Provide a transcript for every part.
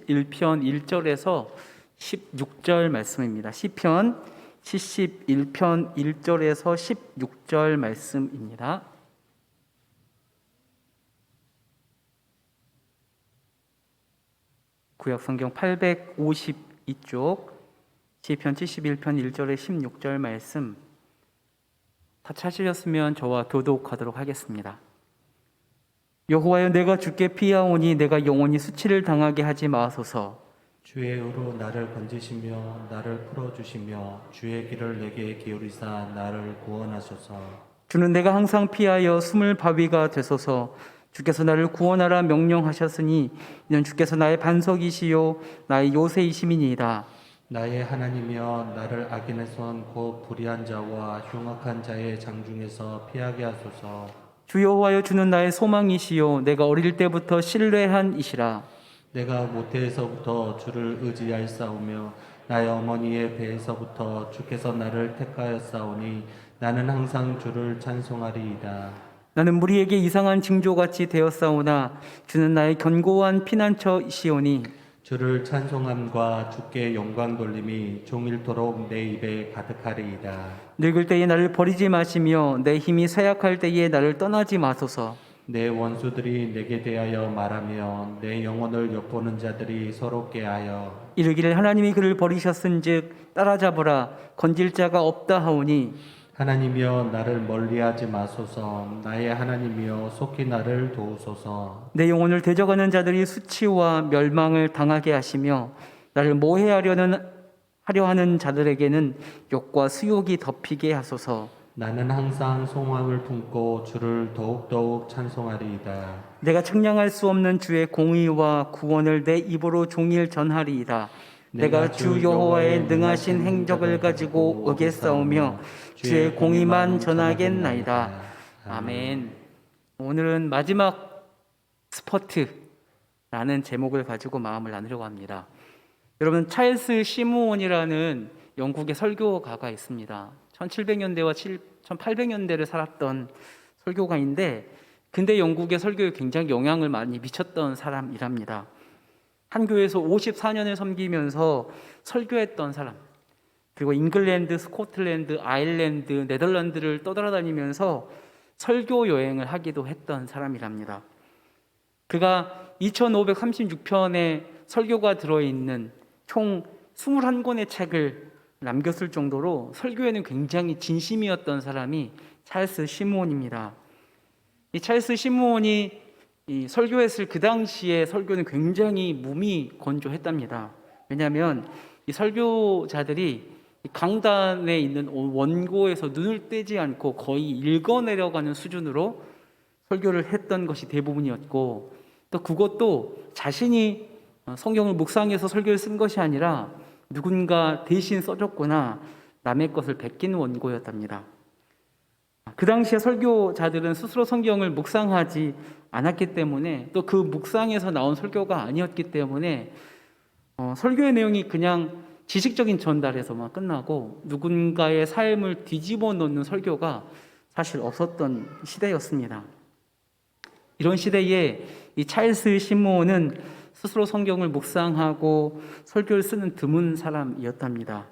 71편 1절에서 16절 말씀입니다. 시편 71편 1절에서 16절 말씀입니다. 구약성경 852쪽 시편 71편 1절에 16절 말씀 다 찾으셨으면 저와 교독하도록 하겠습니다. 여호와여, 내가 주께 피하오니 내가 영원히 수치를 당하게 하지 마소서. 주의 의로 나를 건지시며 나를 풀어주시며 주의 길을 내게 기울이사 나를 구원하소서. 주는 내가 항상 피하여 숨을 바위가 되소서. 주께서 나를 구원하라 명령하셨으니 이는 주께서 나의 반석이시요 나의 요새이심이니이다. 나의 하나님이여, 나를 악인의 손 곧 불의한 자와 흉악한 자의 장중에서 피하게 하소서. 주 여호와여, 주는 나의 소망이시요 내가 어릴 때부터 신뢰한 이시라. 내가 모태에서부터 주를 의지하였사오며 나의 어머니의 배에서부터 주께서 나를 택하였사오니 나는 항상 주를 찬송하리이다. 나는 무리에게 이상한 징조같이 되었사오나 주는 나의 견고한 피난처이시오니 주를 찬송함과 주께 영광 돌림이 종일토록 내 입에 가득하리이다. 늙을 때에 나를 버리지 마시며 내 힘이 쇠약할 때에 나를 떠나지 마소서. 내 원수들이 내게 대하여 말하며 내 영혼을 엿보는 자들이 서럽게 하여 이르기를 하나님이 그를 버리셨은즉 따라잡으라 건질 자가 없다 하오니 하나님이여, 나를 멀리하지 마소서. 나의 하나님이여, 속히 나를 도우소서. 내 영혼을 대적하는 자들이 수치와 멸망을 당하게 하시며 나를 모해하려 하는 자들에게는 욕과 수욕이 덮이게 하소서. 나는 항상 소망을 품고 주를 더욱더욱 찬송하리이다. 내가 측량할 수 없는 주의 공의와 구원을 내 입으로 종일 전하리이다. 내가 주 여호와의 능하신 행적을 가지고 어겠사오며 주의 공의만 전하겠나이다. 아멘. 오늘은 마지막 스퍼트라는 제목을 가지고 마음을 나누려고 합니다. 여러분, 찰스 시므온이라는 영국의 설교가가 있습니다. 1700년대와 1800년대를 살았던 설교가인데 근대 영국의 설교에 굉장히 영향을 많이 미쳤던 사람이랍니다. 한 교회에서 54년을 섬기면서 설교했던 사람, 그리고 잉글랜드, 스코틀랜드, 아일랜드, 네덜란드를 떠돌아다니면서 설교 여행을 하기도 했던 사람이랍니다. 그가 2536편의 설교가 들어있는 총 21권의 책을 남겼을 정도로 설교에는 굉장히 진심이었던 사람이 찰스 시므온입니다. 이 찰스 시므온이 이 설교했을 그 당시에 설교는 굉장히 무미건조했답니다. 왜냐하면 이 설교자들이 강단에 있는 원고에서 눈을 떼지 않고 거의 읽어내려가는 수준으로 설교를 했던 것이 대부분이었고, 또 그것도 자신이 성경을 묵상해서 설교를 쓴 것이 아니라 누군가 대신 써줬거나 남의 것을 베낀 원고였답니다. 그 당시에 설교자들은 스스로 성경을 묵상하지 않았기 때문에, 또 그 묵상에서 나온 설교가 아니었기 때문에 설교의 내용이 그냥 지식적인 전달에서만 끝나고 누군가의 삶을 뒤집어 놓는 설교가 사실 없었던 시대였습니다. 이런 시대에 이 찰스 시므온은 스스로 성경을 묵상하고 설교를 쓰는 드문 사람이었답니다.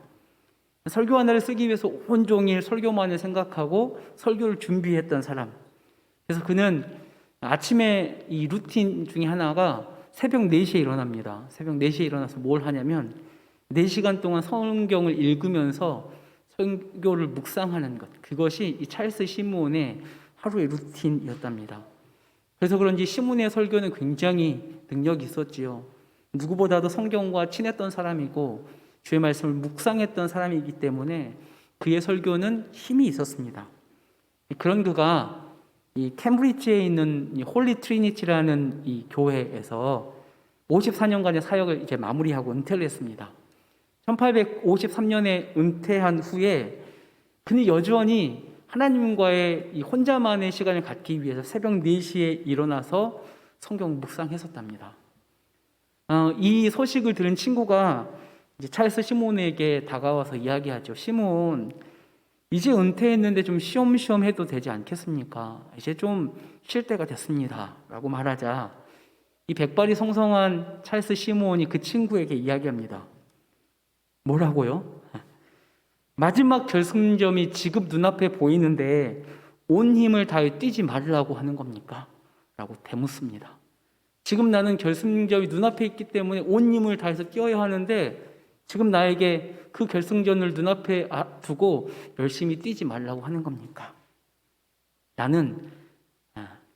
설교 하나를 쓰기 위해서 온종일 설교만을 생각하고 설교를 준비했던 사람. 그래서 그는 아침에 이 루틴 중에 하나가 새벽 4시에 일어납니다. 새벽 4시에 일어나서 뭘 하냐면 4시간 동안 성경을 읽으면서 설교를 묵상하는 것. 그것이 이 찰스 시므온의 하루의 루틴이었답니다. 그래서 그런지 시므온의 설교는 굉장히 능력이 있었지요. 누구보다도 성경과 친했던 사람이고 주의 말씀을 묵상했던 사람이기 때문에 그의 설교는 힘이 있었습니다. 그런 그가 이 캠브리지에 있는 이 홀리 트리니티라는 이 교회에서 54년간의 사역을 이제 마무리하고 은퇴를 했습니다. 1853년에 은퇴한 후에 그는 여전히 하나님과의 이 혼자만의 시간을 갖기 위해서 새벽 4시에 일어나서 성경 묵상했었답니다. 이 소식을 들은 친구가 이제 찰스 시므온에게 다가와서 이야기하죠. 시므온, 이제 은퇴했는데 좀 쉬엄쉬엄 해도 되지 않겠습니까? 이제 좀 쉴 때가 됐습니다. 라고 말하자 이 백발이 성성한 찰스 시므온이 그 친구에게 이야기합니다. 뭐라고요? 마지막 결승점이 지금 눈앞에 보이는데 온 힘을 다해 뛰지 말라고 하는 겁니까? 라고 대묻습니다. 지금 나는 결승점이 눈앞에 있기 때문에 온 힘을 다해서 뛰어야 하는데 지금 나에게 그 결승전을 눈앞에 두고 열심히 뛰지 말라고 하는 겁니까? 나는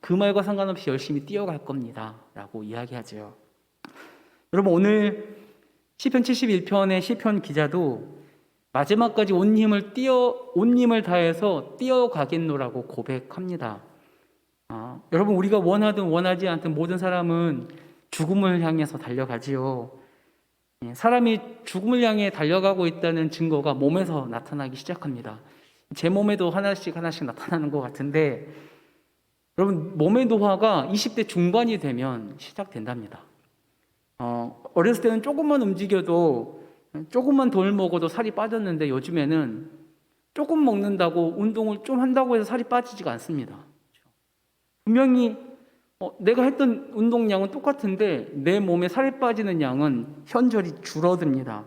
그 말과 상관없이 열심히 뛰어갈 겁니다. 라고 이야기하죠. 여러분, 오늘 시편 71편의 시편 기자도 마지막까지 온 힘을 다해서 뛰어가겠노라고 고백합니다. 여러분, 우리가 원하든 원하지 않든 모든 사람은 죽음을 향해서 달려가지요. 사람이 죽음을 향해 달려가고 있다는 증거가 몸에서 나타나기 시작합니다. 제 몸에도 하나씩 나타나는 것 같은데, 여러분, 몸의 노화가 20대 중반이 되면 시작된답니다. 어렸을 때는 조금만 움직여도, 조금만 덜 먹어도 살이 빠졌는데 요즘에는 조금 먹는다고 운동을 좀 한다고 해서 살이 빠지지가 않습니다. 분명히 내가 했던 운동량은 똑같은데 내 몸에 살이 빠지는 양은 현저히 줄어듭니다.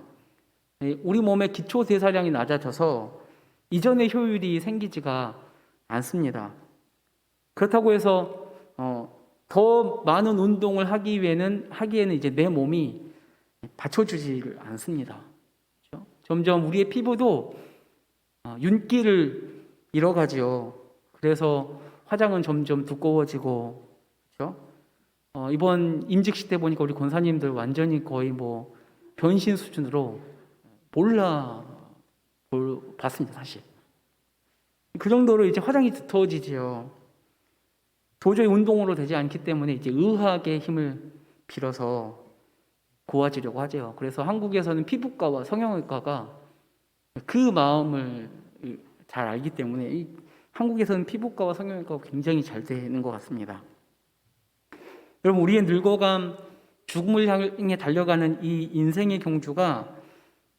우리 몸의 기초 대사량이 낮아져서 이전의 효율이 생기지가 않습니다. 그렇다고 해서 더 많은 운동을 하기에는 이제 내 몸이 받쳐주지를 않습니다. 그렇죠? 점점 우리의 피부도 윤기를 잃어가지요. 그래서 화장은 점점 두꺼워지고, 그렇죠? 이번 임직식 때 보니까 우리 권사님들 완전히 거의 뭐 변신 수준으로 봤습니다, 사실. 그 정도로 이제 화장이 두터워지지요. 도저히 운동으로 되지 않기 때문에 이제 의학의 힘을 빌어서 고와지려고 하죠. 그래서 한국에서는 피부과와 성형외과가 그 마음을 잘 알기 때문에 한국에서는 피부과와 성형외과가 굉장히 잘 되는 것 같습니다. 여러분, 우리의 늙어감, 죽음을 향해 달려가는 이 인생의 경주가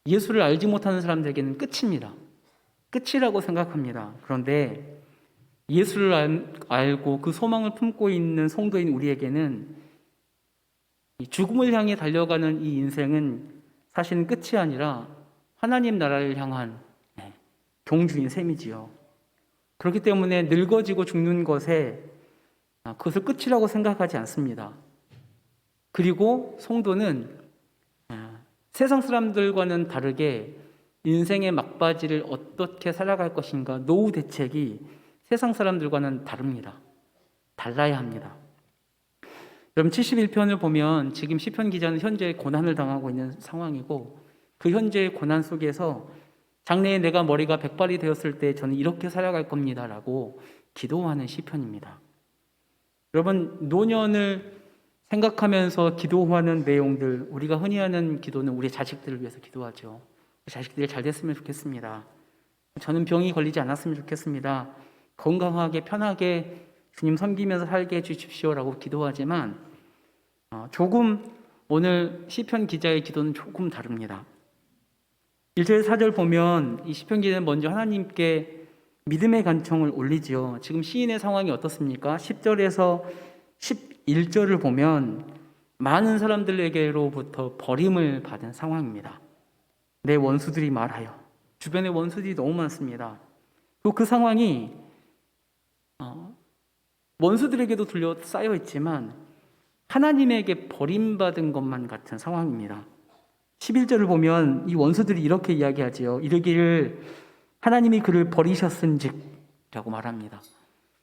예수를 알지 못하는 사람들에게는 끝입니다. 끝이라고 생각합니다. 그런데 예수를 알고 그 소망을 품고 있는 성도인 우리에게는 이 죽음을 향해 달려가는 이 인생은 사실은 끝이 아니라 하나님 나라를 향한 경주인 셈이지요. 그렇기 때문에 늙어지고 죽는 것에 그것을 끝이라고 생각하지 않습니다. 그리고 성도는 세상 사람들과는 다르게 인생의 막바지를 어떻게 살아갈 것인가 노후 대책이 세상 사람들과는 다릅니다. 달라야 합니다. 여러분, 71편을 보면 지금 시편 기자는 현재 고난을 당하고 있는 상황이고 그 현재의 고난 속에서 장래에 내가 머리가 백발이 되었을 때 저는 이렇게 살아갈 겁니다 라고 기도하는 시편입니다. 여러분, 노년을 생각하면서 기도하는 내용들, 우리가 흔히 하는 기도는 우리 자식들을 위해서 기도하죠. 자식들이 잘 됐으면 좋겠습니다. 저는 병이 걸리지 않았으면 좋겠습니다. 건강하게 편하게 주님 섬기면서 살게 해주십시오라고 기도하지만 조금 오늘 시편 기자의 기도는 조금 다릅니다. 1절 4절 보면 이 시편 기자는 먼저 하나님께 믿음의 간청을 올리지요. 지금 시인의 상황이 어떻습니까? 10절에서 11절을 보면 많은 사람들에게로부터 버림을 받은 상황입니다. 내 원수들이 말하여. 주변에 원수들이 너무 많습니다. 또 그 상황이 원수들에게도 둘러싸여 있지만 하나님에게 버림받은 것만 같은 상황입니다. 11절을 보면 이 원수들이 이렇게 이야기하지요. 이르기를 하나님이 그를 버리셨은즉 라고 말합니다.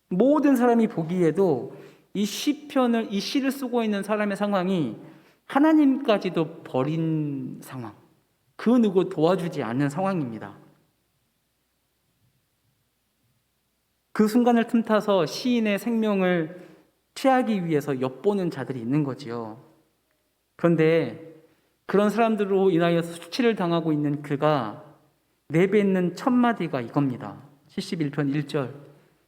모든 사람이 보기에도 이 시를 쓰고 있는 사람의 상황이 하나님까지도 버린 상황, 그 누구 도와주지 않는 상황입니다. 그 순간을 틈타서 시인의 생명을 취하기 위해서 엿보는 자들이 있는 거지요. 그런데 그런 사람들로 인하여 수치를 당하고 있는 그가 내뱉는 첫 마디가 이겁니다. 71편 1절.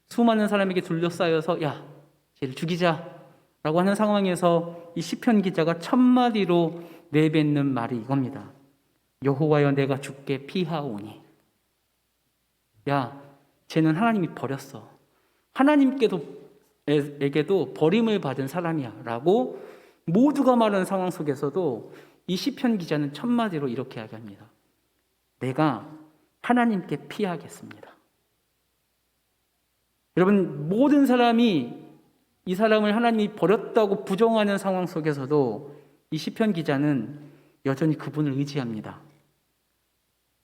수많은 사람에게 둘러싸여서 야, 쟤를 죽이자 라고 하는 상황에서 이 시편 기자가 첫 마디로 내뱉는 말이 이겁니다. 여호와여, 내가 주께 피하오니. 야, 쟤는 하나님이 버렸어. 하나님께도 버림을 받은 사람이야 라고 모두가 말하는 상황 속에서도 이 시편 기자는 첫 마디로 이렇게 이야기합니다. 내가 하나님께 피하겠습니다. 여러분, 모든 사람이 이 사람을 하나님이 버렸다고 부정하는 상황 속에서도 이 시편 기자는 여전히 그분을 의지합니다.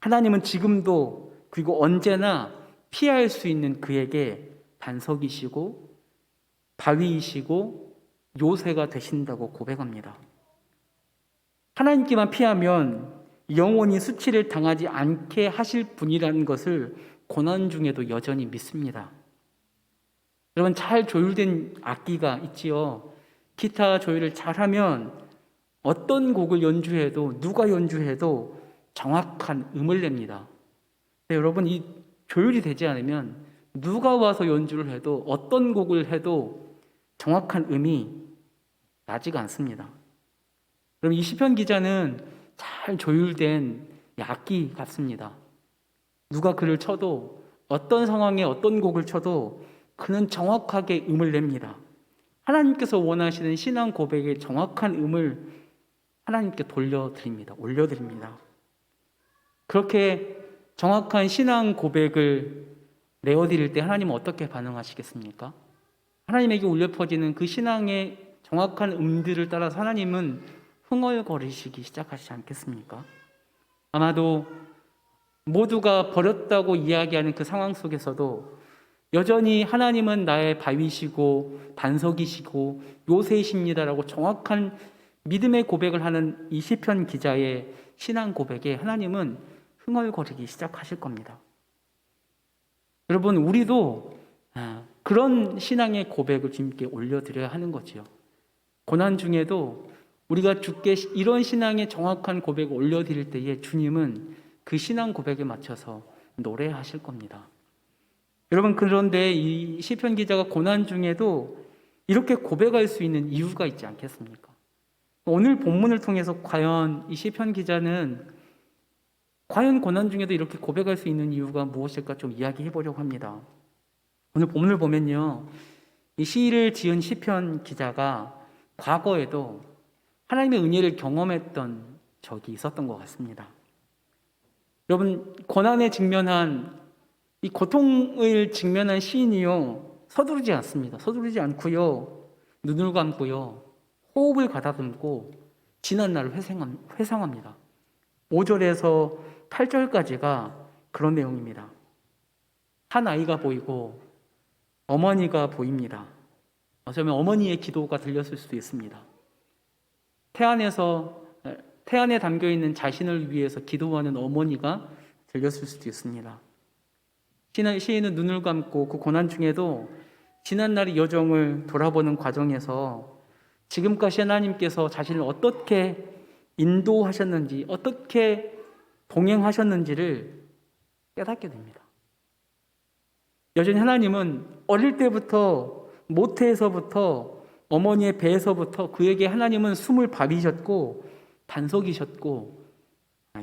하나님은 지금도 그리고 언제나 피할 수 있는 그에게 반석이시고 바위이시고 요새가 되신다고 고백합니다. 하나님께만 피하면 영원히 수치를 당하지 않게 하실 분이라는 것을 고난 중에도 여전히 믿습니다. 여러분, 잘 조율된 악기가 있지요. 기타 조율을 잘하면 어떤 곡을 연주해도 누가 연주해도 정확한 음을 냅니다. 근데 여러분, 이 조율이 되지 않으면 누가 와서 연주를 해도 어떤 곡을 해도 정확한 음이 나지가 않습니다. 그럼 이 시편 기자는 잘 조율된 악기 같습니다. 누가 그를 쳐도 어떤 상황에 어떤 곡을 쳐도 그는 정확하게 음을 냅니다. 하나님께서 원하시는 신앙 고백의 정확한 음을 하나님께 돌려드립니다. 올려드립니다. 그렇게 정확한 신앙 고백을 내어드릴 때 하나님은 어떻게 반응하시겠습니까? 하나님에게 울려 퍼지는 그 신앙의 정확한 음들을 따라서 하나님은 흥얼거리시기 시작하시지 않겠습니까? 아마도 모두가 버렸다고 이야기하는 그 상황 속에서도 여전히 하나님은 나의 바위시고 반석이시고 요새이십니다라고 정확한 믿음의 고백을 하는 이 시편 기자의 신앙 고백에 하나님은 흥얼거리기 시작하실 겁니다. 여러분, 우리도 그런 신앙의 고백을 주님께 올려드려야 하는 거지요. 고난 중에도 우리가 주께 이런 신앙의 정확한 고백을 올려드릴 때에 주님은 그 신앙 고백에 맞춰서 노래하실 겁니다. 여러분, 그런데 이 시편 기자가 고난 중에도 이렇게 고백할 수 있는 이유가 있지 않겠습니까? 오늘 본문을 통해서 과연 이 시편 기자는 과연 고난 중에도 이렇게 고백할 수 있는 이유가 무엇일까 좀 이야기해 보려고 합니다. 오늘 본문을 보면요, 이 시를 지은 시편 기자가 과거에도 하나님의 은혜를 경험했던 적이 있었던 것 같습니다. 여러분, 고난에 직면한 이 고통을 직면한 시인이요, 서두르지 않습니다. 서두르지 않고요, 눈을 감고요, 호흡을 가다듬고 지난 날을 회상합니다. 5절에서 8절까지가 그런 내용입니다. 한 아이가 보이고 어머니가 보입니다. 어쩌면 어머니의 기도가 들렸을 수도 있습니다. 태안에 담겨있는 자신을 위해서 기도하는 어머니가 들렸을 수도 있습니다. 시인은 눈을 감고 그 고난 중에도 지난날의 여정을 돌아보는 과정에서 지금까지 하나님께서 자신을 어떻게 인도하셨는지, 어떻게 동행하셨는지를 깨닫게 됩니다. 여전히 하나님은 어릴 때부터, 모태에서부터, 어머니의 배에서부터 그에게 하나님은 숨을 밥이셨고 반석이셨고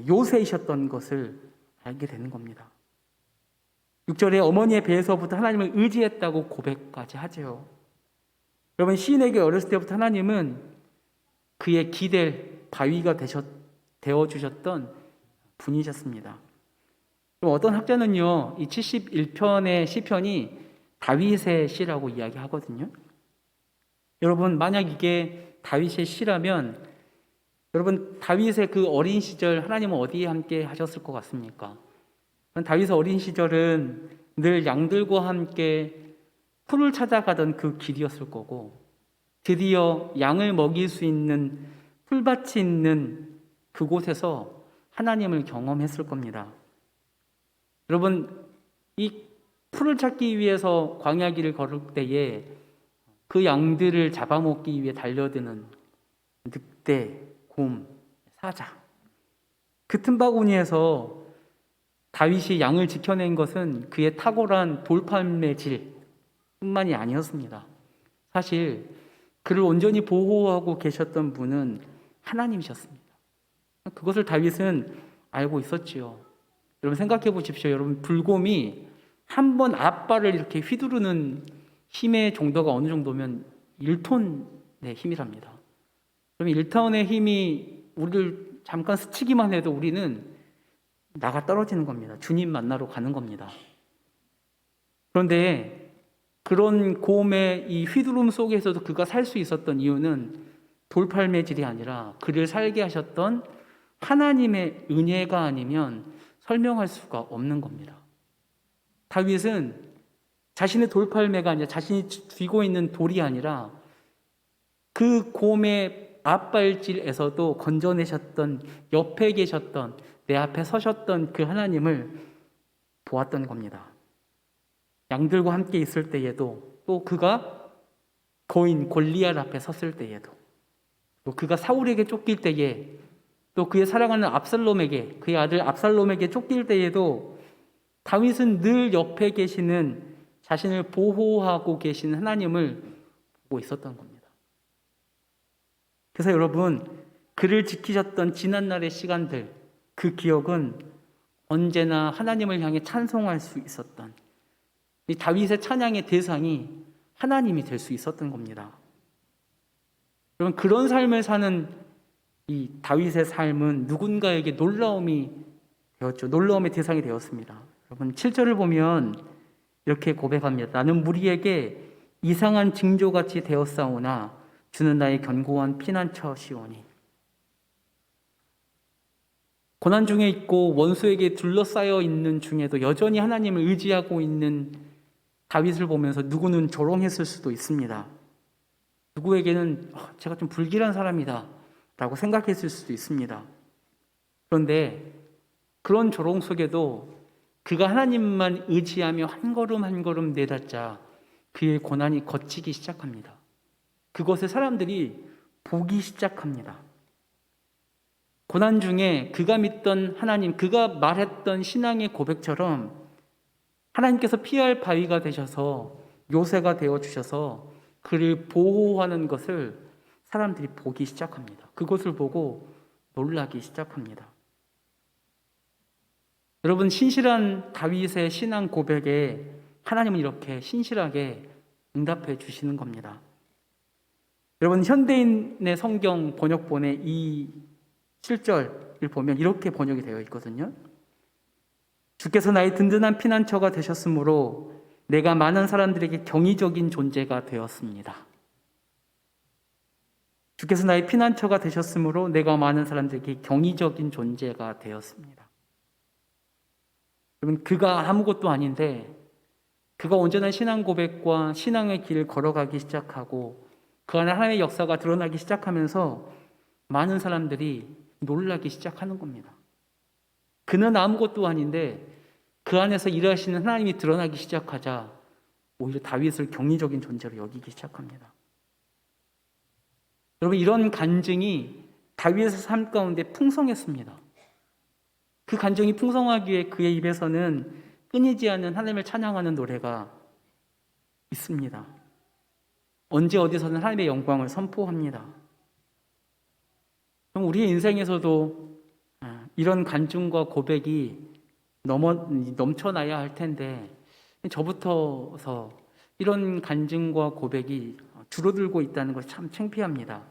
요새이셨던 것을 알게 되는 겁니다. 6절에 어머니의 배에서부터 하나님을 의지했다고 고백까지 하죠. 여러분, 시인에게 어렸을 때부터 하나님은 그의 기댈 바위가 되어주셨던 분이셨습니다. 어떤 학자는요, 이 71편의 시편이 다윗의 시라고 이야기하거든요. 여러분, 만약 이게 다윗의 시라면 여러분, 다윗의 그 어린 시절 하나님은 어디에 함께 하셨을 것 같습니까? 다윗의 어린 시절은 늘 양들과 함께 풀을 찾아가던 그 길이었을 거고, 드디어 양을 먹일 수 있는 풀밭이 있는 그곳에서 하나님을 경험했을 겁니다. 여러분, 이 풀을 찾기 위해서 광야길을 걸을 때에 그 양들을 잡아먹기 위해 달려드는 늑대, 곰, 사자, 그 틈바구니에서 다윗이 양을 지켜낸 것은 그의 탁월한 돌팔매 질뿐만이 아니었습니다. 사실 그를 온전히 보호하고 계셨던 분은 하나님이셨습니다. 그것을 다윗은 알고 있었지요. 여러분, 생각해 보십시오. 여러분, 불곰이 한 번 앞발을 이렇게 휘두르는 힘의 정도가 어느 정도면 1톤의 힘이랍니다. 그럼 일타원의 힘이 우리를 잠깐 스치기만 해도 우리는 나가 떨어지는 겁니다. 주님 만나러 가는 겁니다. 그런데 그런 고음의 이 휘두름 속에서도 그가 살 수 있었던 이유는 돌팔매질이 아니라 그를 살게 하셨던 하나님의 은혜가 아니면 설명할 수가 없는 겁니다. 다윗은 자신의 돌팔매가 아니라 자신이 쥐고 있는 돌이 아니라 그 곰의 앞발질에서도 건져내셨던, 옆에 계셨던, 내 앞에 서셨던 그 하나님을 보았던 겁니다. 양들과 함께 있을 때에도, 또 그가 거인 골리앗 앞에 섰을 때에도, 또 그가 사울에게 쫓길 때에, 또 그의 사랑하는 압살롬에게, 그의 아들 압살롬에게 쫓길 때에도 다윗은 늘 옆에 계시는, 자신을 보호하고 계신 하나님을 보고 있었던 겁니다. 그래서 여러분, 그를 지키셨던 지난날의 시간들, 그 기억은 언제나 하나님을 향해 찬송할 수 있었던, 이 다윗의 찬양의 대상이 하나님이 될 수 있었던 겁니다. 여러분, 그런 삶을 사는 이 다윗의 삶은 누군가에게 놀라움이 되었죠. 놀라움의 대상이 되었습니다. 여러분, 7절을 보면 이렇게 고백합니다. 나는 무리에게 이상한 징조같이 되었사오나 주는 나의 견고한 피난처시오니. 고난 중에 있고 원수에게 둘러싸여 있는 중에도 여전히 하나님을 의지하고 있는 다윗을 보면서 누구는 조롱했을 수도 있습니다. 누구에게는 제가 좀 불길한 사람이다 라고 생각했을 수도 있습니다. 그런데 그런 조롱 속에도 그가 하나님만 의지하며 한 걸음 한 걸음 내닫자 그의 고난이 걷히기 시작합니다. 그것을 사람들이 보기 시작합니다. 고난 중에 그가 믿던 하나님, 그가 말했던 신앙의 고백처럼 하나님께서 피할 바위가 되셔서 요새가 되어 주셔서 그를 보호하는 것을 사람들이 보기 시작합니다. 그것을 보고 놀라기 시작합니다. 여러분, 신실한 다윗의 신앙 고백에 하나님은 이렇게 신실하게 응답해 주시는 겁니다. 여러분, 현대인의 성경 번역본의 이 7절을 보면 이렇게 번역이 되어 있거든요. 주께서 나의 든든한 피난처가 되셨으므로 내가 많은 사람들에게 경이적인 존재가 되었습니다. 주께서 나의 피난처가 되셨으므로 내가 많은 사람들에게 경이적인 존재가 되었습니다. 여러분, 그가 아무것도 아닌데 그가 온전한 신앙 고백과 신앙의 길을 걸어가기 시작하고 그 안에 하나님의 역사가 드러나기 시작하면서 많은 사람들이 놀라기 시작하는 겁니다. 그는 아무것도 아닌데 그 안에서 일하시는 하나님이 드러나기 시작하자 오히려 다윗을 경이적인 존재로 여기기 시작합니다. 여러분, 이런 간증이 다윗의 삶 가운데 풍성했습니다. 그 간증이 풍성하기에 그의 입에서는 끊이지 않는 하나님을 찬양하는 노래가 있습니다. 언제 어디서는 하나님의 영광을 선포합니다. 그럼 우리의 인생에서도 이런 간증과 고백이 넘쳐나야 할 텐데 저부터서 이런 간증과 고백이 줄어들고 있다는 것이 참 창피합니다.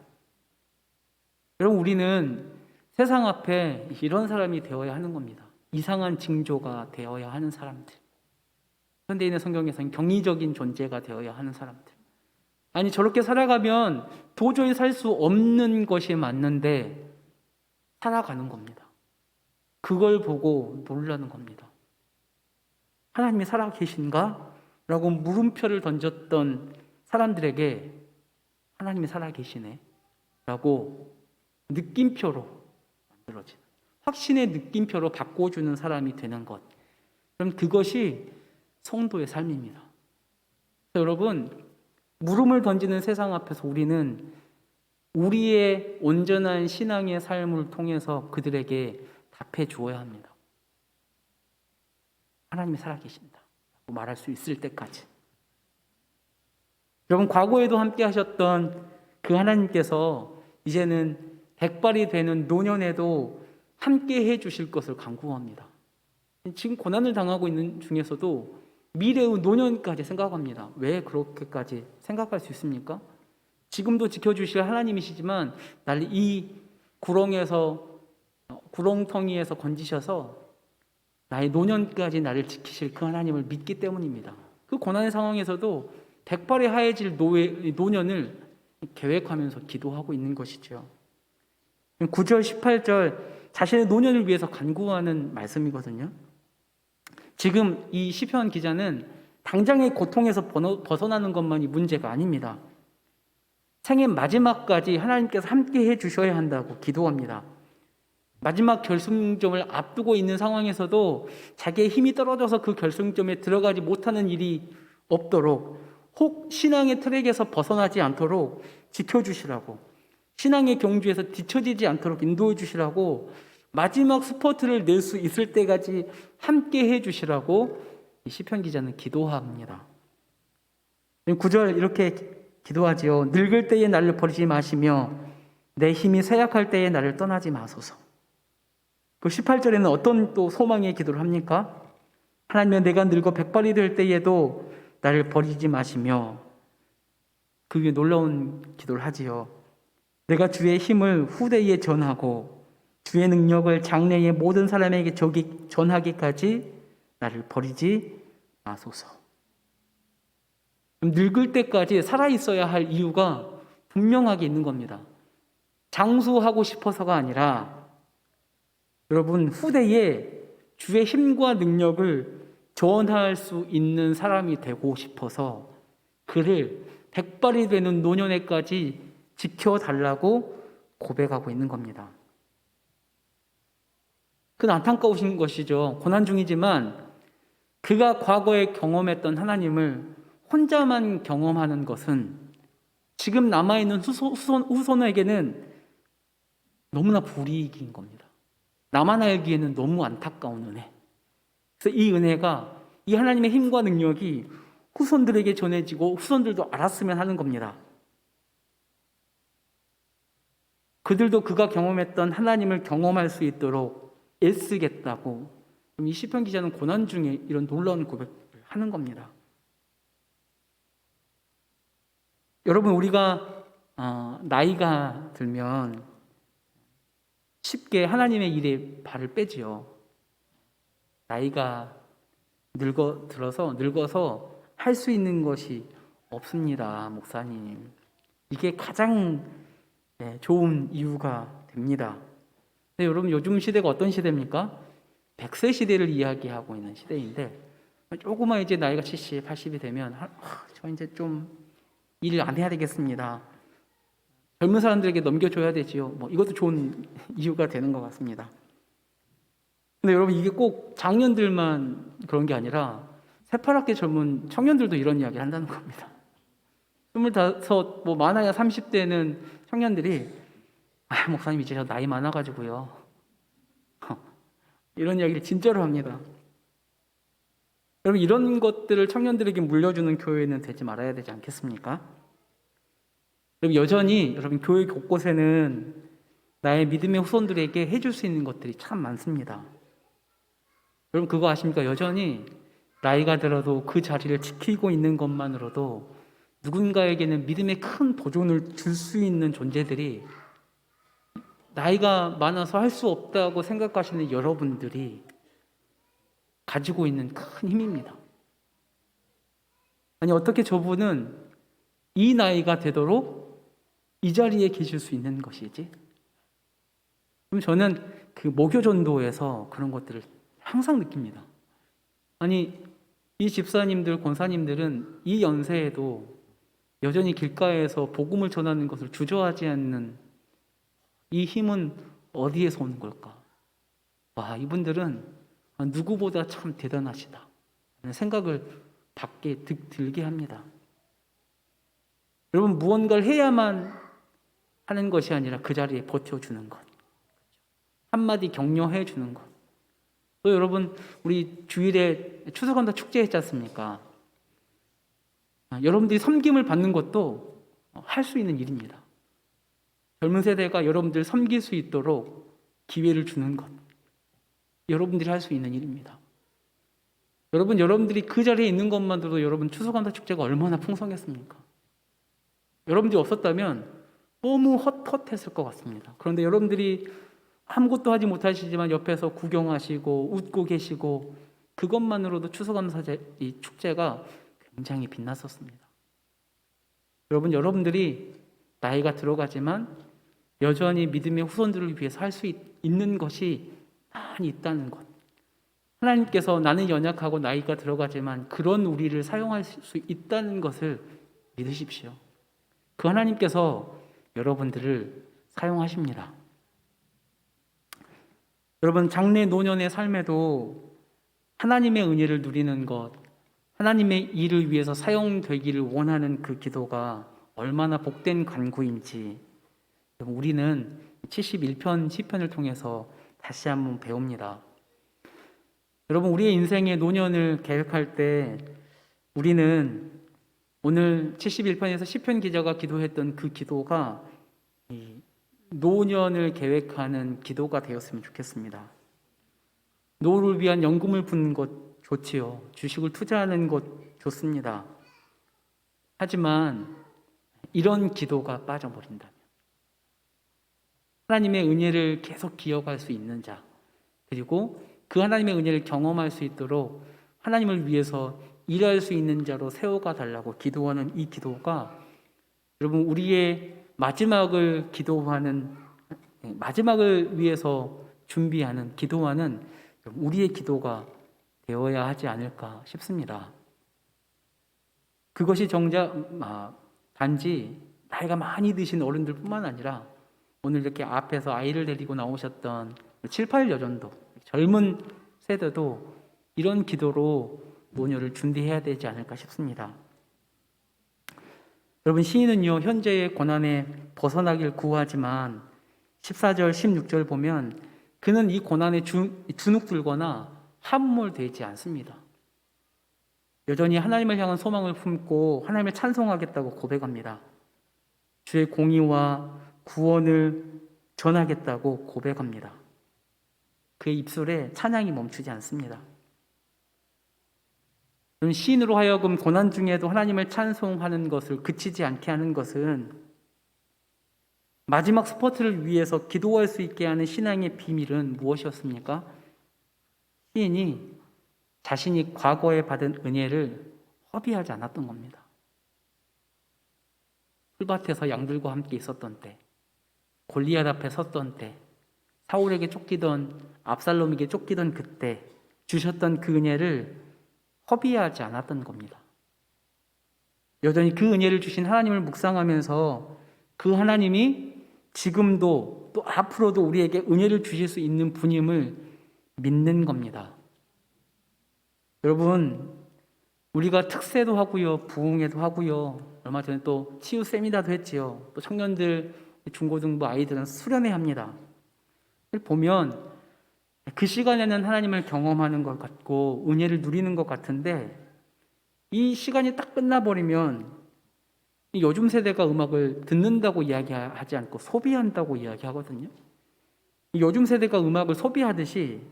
여러분, 우리는 세상 앞에 이런 사람이 되어야 하는 겁니다. 이상한 징조가 되어야 하는 사람들. 현대인의 성경에서는 경이적인 존재가 되어야 하는 사람들. 아니, 저렇게 살아가면 도저히 살 수 없는 것이 맞는데 살아가는 겁니다. 그걸 보고 놀라는 겁니다. 하나님이 살아 계신가? 라고 물음표를 던졌던 사람들에게 하나님이 살아 계시네 라고 느낌표로 만들어진, 확신의 느낌표로 바꿔주는 사람이 되는 것. 그럼 그것이 성도의 삶입니다. 여러분, 물음을 던지는 세상 앞에서 우리는 우리의 온전한 신앙의 삶을 통해서 그들에게 답해 주어야 합니다. 하나님이 살아계신다 라고 말할 수 있을 때까지. 여러분, 과거에도 함께 하셨던 그 하나님께서 이제는 백발이 되는 노년에도 함께 해 주실 것을 간구합니다. 지금 고난을 당하고 있는 중에서도 미래의 노년까지 생각합니다. 왜 그렇게까지 생각할 수 있습니까? 지금도 지켜주실 하나님이시지만 나를 이 구렁텅이에서 건지셔서 나의 노년까지 나를 지키실 그 하나님을 믿기 때문입니다. 그 고난의 상황에서도 백발이 하얘질 노년을 계획하면서 기도하고 있는 것이죠. 9절 18절 자신의 노년을 위해서 간구하는 말씀이거든요. 지금 이 시편 기자는 당장의 고통에서 벗어나는 것만이 문제가 아닙니다. 생의 마지막까지 하나님께서 함께 해주셔야 한다고 기도합니다. 마지막 결승점을 앞두고 있는 상황에서도 자기의 힘이 떨어져서 그 결승점에 들어가지 못하는 일이 없도록, 혹 신앙의 트랙에서 벗어나지 않도록 지켜주시라고, 신앙의 경주에서 뒤처지지 않도록 인도해 주시라고, 마지막 스퍼트를 낼 수 있을 때까지 함께 해주시라고 이 시편 기자는 기도합니다. 9절 이렇게 기도하지요. 늙을 때에 나를 버리지 마시며 내 힘이 쇠약할 때에 나를 떠나지 마소서. 그 18절에는 어떤 또 소망의 기도를 합니까? 하나님여, 내가 늙어 백발이 될 때에도 나를 버리지 마시며, 그 위에 놀라운 기도를 하지요. 내가 주의 힘을 후대에 전하고 주의 능력을 장래의 모든 사람에게 전하기까지 나를 버리지 마소서. 늙을 때까지 살아있어야 할 이유가 분명하게 있는 겁니다. 장수하고 싶어서가 아니라, 여러분, 후대에 주의 힘과 능력을 전할 수 있는 사람이 되고 싶어서 그를 백발이 되는 노년에까지 지켜달라고 고백하고 있는 겁니다. 그 안타까우신 것이죠. 고난 중이지만 그가 과거에 경험했던 하나님을 혼자만 경험하는 것은 지금 남아있는 후손에게는 너무나 불이익인 겁니다. 나만 알기에는 너무 안타까운 은혜. 그래서 이 은혜가, 이 하나님의 힘과 능력이 후손들에게 전해지고 후손들도 알았으면 하는 겁니다. 그들도 그가 경험했던 하나님을 경험할 수 있도록 애쓰겠다고 이 시편 기자는 고난 중에 이런 놀라운 고백을 하는 겁니다. 여러분, 우리가 나이가 들면 쉽게 하나님의 일에 발을 빼지요. 나이가 늙어서 할 수 있는 것이 없습니다, 목사님. 이게 가장 좋은 이유가 됩니다. 근데 여러분, 요즘 시대가 어떤 시대입니까? 100세 시대를 이야기하고 있는 시대인데, 조금만 이제 나이가 70, 80이 되면 저 이제 좀 일 안 해야 되겠습니다. 젊은 사람들에게 넘겨줘야 되지요. 이것도 좋은 이유가 되는 것 같습니다. 근데 여러분, 이게 꼭 장년들만 그런 게 아니라 새파랗게 젊은 청년들도 이런 이야기를 한다는 겁니다. 25, 많아야 30대는 청년들이 목사님 이제 저 나이 많아가지고요. 이런 이야기를 진짜로 합니다. 여러분, 이런 것들을 청년들에게 물려주는 교회는 되지 말아야 되지 않겠습니까? 여러분, 여전히 교회 곳곳에는 나의 믿음의 후손들에게 해줄 수 있는 것들이 참 많습니다. 여러분, 그거 아십니까? 여전히 나이가 들어도 그 자리를 지키고 있는 것만으로도 누군가에게는 믿음의 큰 보존을 줄 수 있는 존재들이, 나이가 많아서 할 수 없다고 생각하시는 여러분들이 가지고 있는 큰 힘입니다. 아니, 어떻게 저분은 이 나이가 되도록 이 자리에 계실 수 있는 것이지? 그럼 저는 그 모교전도에서 그런 것들을 항상 느낍니다. 아니, 이 집사님들, 권사님들은 이 연세에도 여전히 길가에서 복음을 전하는 것을 주저하지 않는 이 힘은 어디에서 오는 걸까? 와, 이분들은 누구보다 참 대단하시다 하는 생각을 들게 합니다. 여러분, 무언가를 해야만 하는 것이 아니라 그 자리에 버텨주는 것, 한마디 격려해 주는 것. 또 여러분, 우리 주일에 추수감사 축제 했지 않습니까? 여러분들이 섬김을 받는 것도 할 수 있는 일입니다. 젊은 세대가 여러분들 섬길 수 있도록 기회를 주는 것, 여러분들이 할 수 있는 일입니다. 여러분들이 그 자리에 있는 것만으로도 여러분 추수감사 축제가 얼마나 풍성했습니까? 여러분들이 없었다면 너무 헛헛했을 것 같습니다. 그런데 여러분들이 아무것도 하지 못하시지만 옆에서 구경하시고 웃고 계시고 그것만으로도 추수감사제 이 축제가 굉장히 빛났었습니다. 여러분들이 나이가 들어가지만 여전히 믿음의 후손들을 위해서 할 수 있는 것이 많이 있다는 것. 하나님께서 나는 연약하고 나이가 들어가지만 그런 우리를 사용할 수 있다는 것을 믿으십시오. 그 하나님께서 여러분들을 사용하십니다. 여러분, 장래 노년의 삶에도 하나님의 은혜를 누리는 것, 하나님의 일을 위해서 사용되기를 원하는 그 기도가 얼마나 복된 간구인지 우리는 71편 시편을 통해서 다시 한번 배웁니다. 여러분, 우리의 인생의 노년을 계획할 때 우리는 오늘 71편에서 시편 기자가 기도했던 그 기도가 이 노년을 계획하는 기도가 되었으면 좋겠습니다. 노후를 위한 연금을 붓는 것 좋지요. 주식을 투자하는 것 좋습니다. 하지만 이런 기도가 빠져버린다면 하나님의 은혜를 계속 기억할 수 있는 자, 그리고 그 하나님의 은혜를 경험할 수 있도록 하나님을 위해서 일할 수 있는 자로 세워가 달라고 기도하는 이 기도가 여러분 우리의 마지막을 위해서 준비하는 기도하는 우리의 기도가 되어야 하지 않을까 싶습니다. 그것이 정작 단지 나이가 많이 드신 어른들뿐만 아니라 오늘 이렇게 앞에서 아이를 데리고 나오셨던 7, 8 여전도 젊은 세대도 이런 기도로 노년을 준비해야 되지 않을까 싶습니다. 여러분, 시인은요 현재의 고난에 벗어나길 구하지만 14절 16절 보면 그는 이 고난에 주눅들거나 함몰되지 않습니다. 여전히 하나님을 향한 소망을 품고 하나님을 찬송하겠다고 고백합니다. 주의 공의와 구원을 전하겠다고 고백합니다. 그의 입술에 찬양이 멈추지 않습니다. 시인으로 하여금 고난 중에도 하나님을 찬송하는 것을 그치지 않게 하는 것은 마지막 스포트를 위해서 기도할 수 있게 하는 신앙의 비밀은 무엇이었습니까? 시인이 자신이 과거에 받은 은혜를 허비하지 않았던 겁니다. 풀밭에서 양들과 함께 있었던 때, 골리앗 앞에 섰던 때, 사울에게 쫓기던 압살롬에게 쫓기던 그때 주셨던 그 은혜를 허비하지 않았던 겁니다. 여전히 그 은혜를 주신 하나님을 묵상하면서 그 하나님이 지금도 또 앞으로도 우리에게 은혜를 주실 수 있는 분임을 믿는 겁니다. 여러분, 우리가 특세도 하고요, 부흥회도 하고요, 얼마 전에 또 치유 세미나도 했지요. 또 청년들, 중고등부 아이들은 수련회 합니다. 보면 그 시간에는 하나님을 경험하는 것 같고 은혜를 누리는 것 같은데 이 시간이 딱 끝나버리면 요즘 세대가 음악을 듣는다고 이야기하지 않고 소비한다고 이야기하거든요. 요즘 세대가 음악을 소비하듯이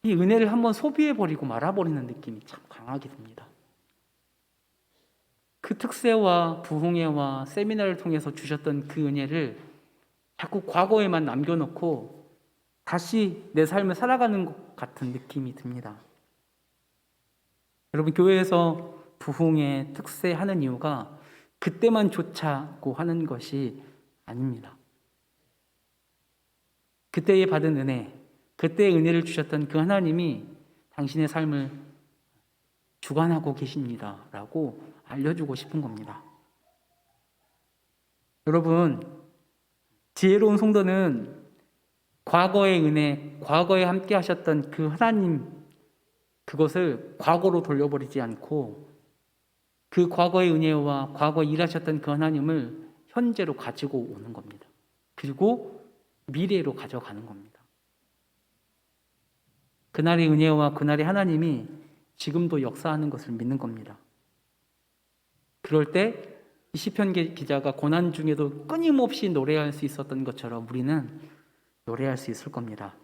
이 은혜를 한번 소비해버리고 말아버리는 느낌이 참 강하게 듭니다. 그 특세와 부흥회와 세미나를 통해서 주셨던 그 은혜를 자꾸 과거에만 남겨놓고 다시 내 삶을 살아가는 것 같은 느낌이 듭니다. 여러분, 교회에서 부흥회, 특세 하는 이유가 그때만 좋자고 하는 것이 아닙니다. 그때에 받은 은혜, 그때의 은혜를 주셨던 그 하나님이 당신의 삶을 주관하고 계십니다 라고 알려주고 싶은 겁니다. 여러분, 지혜로운 성도는 과거의 은혜, 과거에 함께 하셨던 그 하나님, 그것을 과거로 돌려버리지 않고 그 과거의 은혜와 과거에 일하셨던 그 하나님을 현재로 가지고 오는 겁니다. 그리고 미래로 가져가는 겁니다. 그날의 은혜와 그날의 하나님이 지금도 역사하는 것을 믿는 겁니다. 그럴 때 이 시편 기자가 고난 중에도 끊임없이 노래할 수 있었던 것처럼 우리는 노래할 수 있을 겁니다.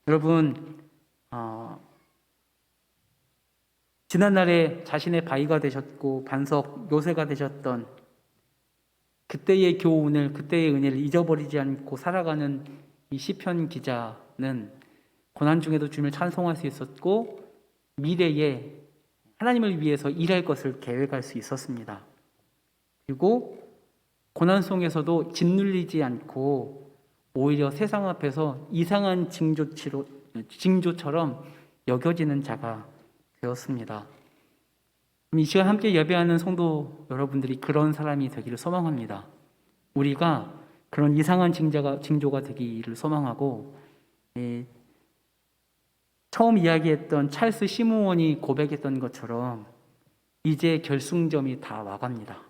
여러분, 지난날에 자신의 바위가 되셨고 반석 요새가 되셨던 그때의 교훈을, 그때의 은혜를 잊어버리지 않고 살아가는 이 시편 기자는 고난 중에도 주님을 찬송할 수 있었고 미래에 하나님을 위해서 일할 것을 계획할 수 있었습니다. 그리고 고난 속에서도 짓눌리지 않고 오히려 세상 앞에서 이상한 징조처럼 여겨지는 자가 되었습니다. 이 시간 함께 예배하는 성도 여러분들이 그런 사람이 되기를 소망합니다. 우리가 그런 이상한 징조가 되기를 소망하고, 처음 이야기했던 찰스 시므온이 고백했던 것처럼 이제 결승점이 다 와갑니다.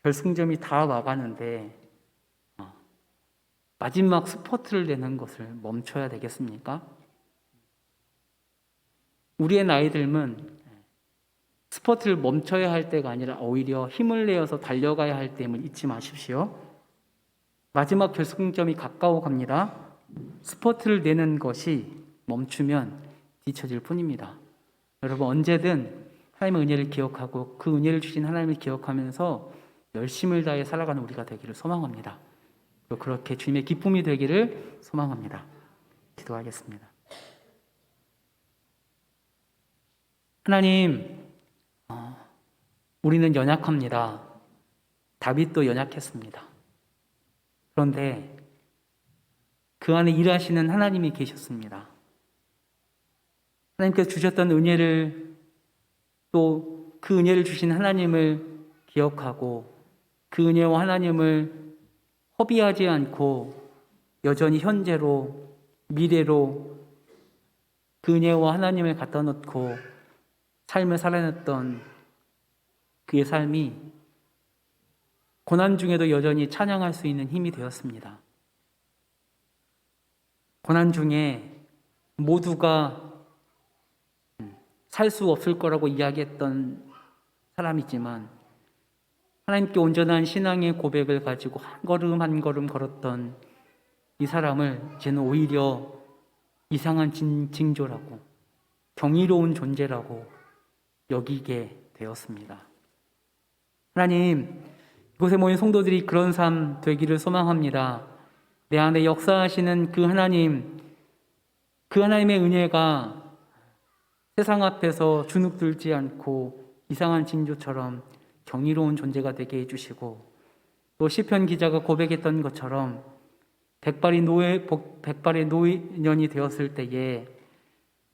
결승점이 다 와가는데 마지막 스퍼트를 내는 것을 멈춰야 되겠습니까? 우리의 나이 들면 스퍼트를 멈춰야 할 때가 아니라 오히려 힘을 내어서 달려가야 할 때임을 잊지 마십시오. 마지막 결승점이 가까워 갑니다. 스퍼트를 내는 것이 멈추면 뒤처질 뿐입니다. 여러분, 언제든 하나님의 은혜를 기억하고 그 은혜를 주신 하나님을 기억하면서 열심을 다해 살아가는 우리가 되기를 소망합니다. 또 그렇게 주님의 기쁨이 되기를 소망합니다. 기도하겠습니다. 하나님, 우리는 연약합니다. 다윗도 연약했습니다. 그런데 그 안에 일하시는 하나님이 계셨습니다. 하나님께서 주셨던 은혜를, 또 그 은혜를 주신 하나님을 기억하고 그 은혜와 하나님을 허비하지 않고 여전히 현재로, 미래로 그 은혜와 하나님을 갖다 놓고 삶을 살아냈던 그의 삶이 고난 중에도 여전히 찬양할 수 있는 힘이 되었습니다. 고난 중에 모두가 살 수 없을 거라고 이야기했던 사람이지만 하나님께 온전한 신앙의 고백을 가지고 한 걸음 한 걸음 걸었던 이 사람을 저는 오히려 이상한 징조라고, 경이로운 존재라고 여기게 되었습니다. 하나님, 이곳에 모인 성도들이 그런 삶 되기를 소망합니다. 내 안에 역사하시는 그 하나님, 그 하나님의 은혜가 세상 앞에서 주눅들지 않고 이상한 징조처럼 경이로운 존재가 되게 해주시고, 또 시편 기자가 고백했던 것처럼 백발의 노년이 되었을 때에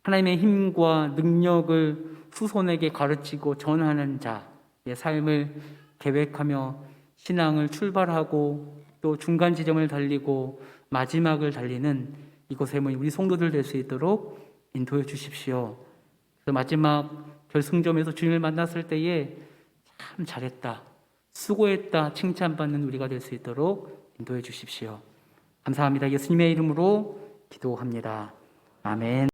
하나님의 힘과 능력을 후손에게 가르치고 전하는 자의 삶을 계획하며 신앙을 출발하고 또 중간 지점을 달리고 마지막을 달리는 이곳에 모인 우리 성도들 될 수 있도록 인도해 주십시오. 그래서 마지막 결승점에서 주님을 만났을 때에 참 잘했다, 수고했다 칭찬받는 우리가 될 수 있도록 인도해 주십시오. 감사합니다. 예수님의 이름으로 기도합니다. 아멘.